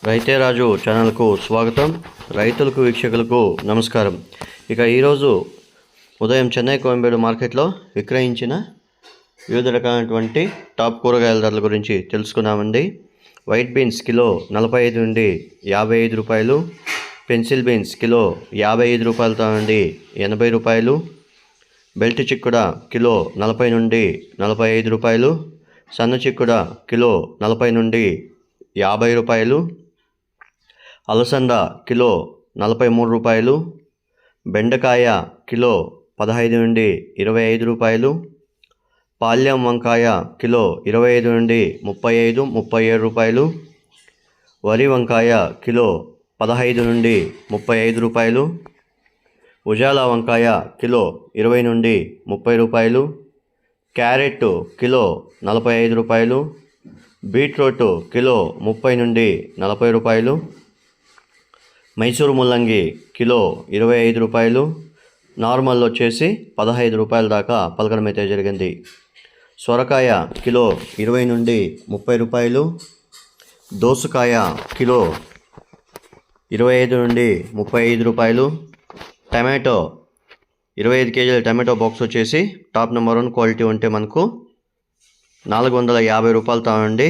రైతే రాజు ఛానల్కు స్వాగతం. రైతులకు వీక్షకులకు నమస్కారం. ఇక ఈరోజు ఉదయం చెన్నై కోయంబేడు మార్కెట్లో విక్రయించిన వివిధ రకాలైనటువంటి టాప్ కూరగాయల ధరల గురించి తెలుసుకున్నామండి. వైట్ బీన్స్ కిలో 45 నుండి 55 రూపాయలు, పెన్సిల్ బీన్స్ కిలో 55 రూపాయలతో నుండి 80 రూపాయలు, బెల్ట్ చిక్కుడ కిలో 40 నుండి 45 రూపాయలు, సన్న చిక్కుడ కిలో 40 నుండి 50 రూపాయలు, అలసంద కిలో 43 రూపాయలు, బెండకాయ కిలో 15 నుండి 25 రూపాయలు, పాల్యం వంకాయ కిలో 25 నుండి 37 రూపాయలు, వరి వంకాయ కిలో 15 నుండి 35 రూపాయలు, ఉజాలా వంకాయ కిలో 20 నుండి 30 రూపాయలు, క్యారెట్ కిలో 45 రూపాయలు, బీట్రూట్ కిలో 30 నుండి 40 రూపాయలు, మైసూరు ముల్లంగి కిలో 25 రూపాయలు, నార్మల్ వచ్చేసి 15 రూపాయల దాకా పలకడం అయితే జరిగింది. సొరకాయ కిలో 20 నుండి 30 రూపాయలు, దోసకాయ కిలో 25 నుండి 35 రూపాయలు, టమాటో 25 కేజీల టమాటో బాక్స్ వచ్చేసి టాప్ నెంబర్ 1 క్వాలిటీ ఉంటే మనకు 450 రూపాయలతో నుండి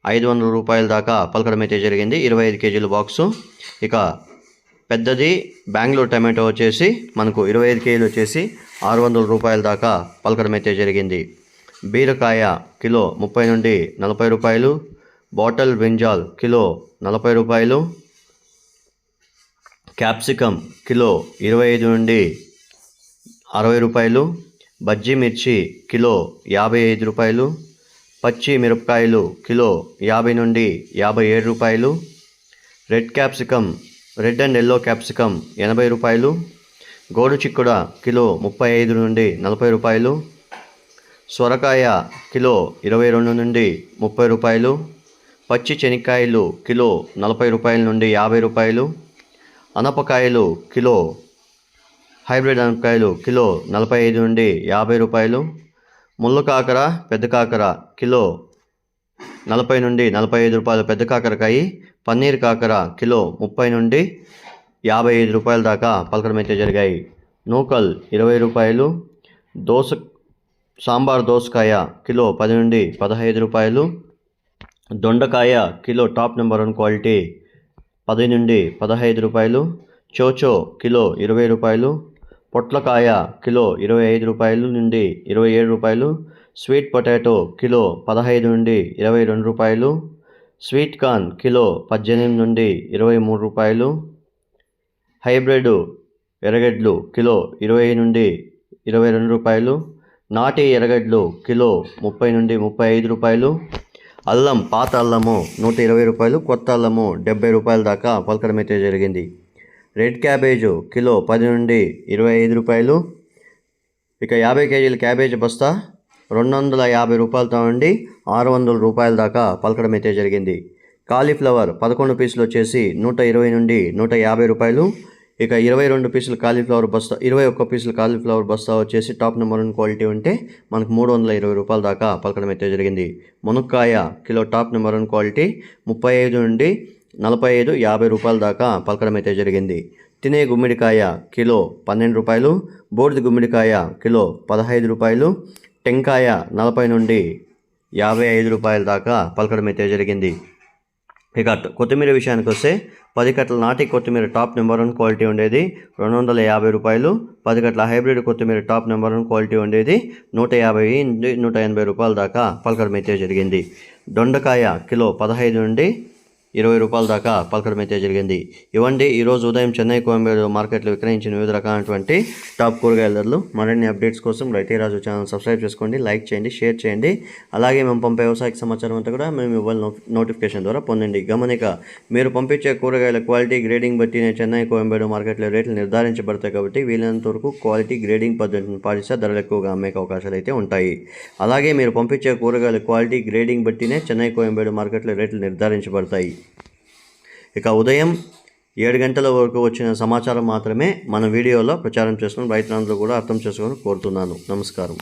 500 రూపాయల దాకా పలకడం అయితే జరిగింది 25 కేజీల బాక్సు. ఇక పెద్దది బెంగళూరు టమాటో వచ్చేసి మనకు 25 కేజీలు వచ్చేసి 600 రూపాయల దాకా పలకడం అయితే జరిగింది. బీరకాయ కిలో 30 నుండి 40 రూపాయలు, బాటల్ బ్రింజాల్ కిలో 40 రూపాయలు, క్యాప్సికమ్ కిలో 25 నుండి 60 రూపాయలు, బజ్జీ మిర్చి కిలో 55 రూపాయలు, పచ్చి మిరపకాయలు కిలో 50 నుండి 57 రూపాయలు, రెడ్ అండ్ ఎల్లో క్యాప్సికమ్ 80 రూపాయలు, గోడు చిక్కుడ కిలో 35 నుండి 40 రూపాయలు, సొరకాయ కిలో 22 నుండి 30 రూపాయలు, పచ్చి శనక్కాయలు కిలో 40 రూపాయల నుండి 50 రూపాయలు, అనపకాయలు కిలో హైబ్రిడ్ అనపకాయలు కిలో 45 నుండి 50 రూపాయలు, ముళ్ళు కాకర పెద్ద కాకర కిలో 40 నుండి 45 రూపాయలు పెద్ద కాకరకాయ, పన్నీర్ కాకర కిలో 30 నుండి 55 రూపాయల దాకా పలకడం అయితే జరిగాయి. నూకల్ 20 రూపాయలు, సాంబార్ దోసకాయ కిలో 10 నుండి 15 రూపాయలు, దొండకాయ కిలో టాప్ నెంబర్ 1 క్వాలిటీ 10 నుండి 15 రూపాయలు, చోచో కిలో 20 రూపాయలు, పొట్లకాయ కిలో 25 రూపాయలు నుండి 27 రూపాయలు, స్వీట్ పొటాటో కిలో 15 నుండి 22 రూపాయలు, స్వీట్ కార్న్ కిలో 18 నుండి 23 రూపాయలు, హైబ్రిడ్ ఎర్రగడ్డలు కిలో 20 నుండి 22 రూపాయలు, నాటి ఎర్రగడ్డలు కిలో 30 నుండి 35 రూపాయలు, అల్లం పాత అల్లము 120 రూపాయలు, కొత్త అల్లము 70 రూపాయల దాకా పలకడం అయితే జరిగింది. రెడ్ క్యాబేజు కిలో 10 నుండి 25 రూపాయలు. ఇక 50 కేజీల క్యాబేజ్ బస్తా 250 రూపాయలతో నుండి 600 రూపాయల దాకా పలకడం అయితే జరిగింది. కాలీఫ్లవర్ 11 పీసులు వచ్చేసి 120 నుండి 150 రూపాయలు. ఇక 22 పీసులు కాలీఫ్లవర్ బస్తా 21 పీసులు కాలీఫ్లవర్ బస్తా వచ్చేసి టాప్ నెంబర్ 1 క్వాలిటీ ఉంటే మనకు 320 రూపాయల దాకా పలకడం అయితే జరిగింది. మునక్కాయ కిలో టాప్ నెంబర్ 1 క్వాలిటీ 35 నుండి 45, 50 రూపాయల దాకా పలకడం అయితే జరిగింది. తినే గుమ్మిడికాయ కిలో 12 రూపాయలు, బూడిద గుమ్మిడికాయ కిలో 15 రూపాయలు, టెంకాయ 40 నుండి 55 రూపాయల దాకా పలకడం అయితే జరిగింది. ఇక కొత్తిమీర విషయానికి వస్తే 10 కట్టల నాటి కొత్తిమీర టాప్ నెంబర్ 1 క్వాలిటీ ఉండేది 250 రూపాయలు, 10 కట్టల హైబ్రిడ్ కొత్తిమీర టాప్ నెంబర్ 1 క్వాలిటీ ఉండేది 150 నుండి 180 రూపాయల దాకా పలకడం అయితే జరిగింది. దొండకాయ కిలో 15 నుండి 20 రూపాయల దాకా పలకడం అయితే జరిగింది. ఇవ్వండి ఈరోజు ఉదయం చెన్నై కోయంబేడు మార్కెట్లో విక్రయించిన వివిధ రకాలైనటువంటి టాప్ కూరగాయల ధరలు. మరిన్ని అప్డేట్స్ కోసం రైతే రాజు ఛానల్ సబ్స్క్రైబ్ చేసుకోండి, లైక్ చేయండి, షేర్ చేయండి. అలాగే మేము పంపే వ్యవసాయ సమాచారం అంతా కూడా మేము ఇవ్వాలి నోటిఫికేషన్ ద్వారా పొందండి. గమనిక, మీరు పంపించే కూరగాయల క్వాలిటీ గ్రేడింగ్ బట్టినే చెన్నై కోయంబేడు మార్కెట్లో రేట్లు నిర్ధారించబడతాయి కాబట్టి వీలైనంత వరకు క్వాలిటీ గ్రేడింగ్ పద్ధతిని పాటిస్తే ధరలు ఎక్కువగా అమ్మే అవకాశాలు అయితే ఉంటాయి. అలాగే మీరు పంపించే కూరగాయల క్వాలిటీ గ్రేడింగ్ బట్టినే చెన్నై కోయంబేడు మార్కెట్లో రేట్లు నిర్ధారించబడతాయి. ఇక ఉదయం 7 గంటల వరకు వచ్చిన సమాచారం మాత్రమే మన వీడియోలో ప్రచారం చేస్తున్నాం. రైతులందరూ కూడా అర్థం చేసుకొని కోరుతున్నాను. నమస్కారం.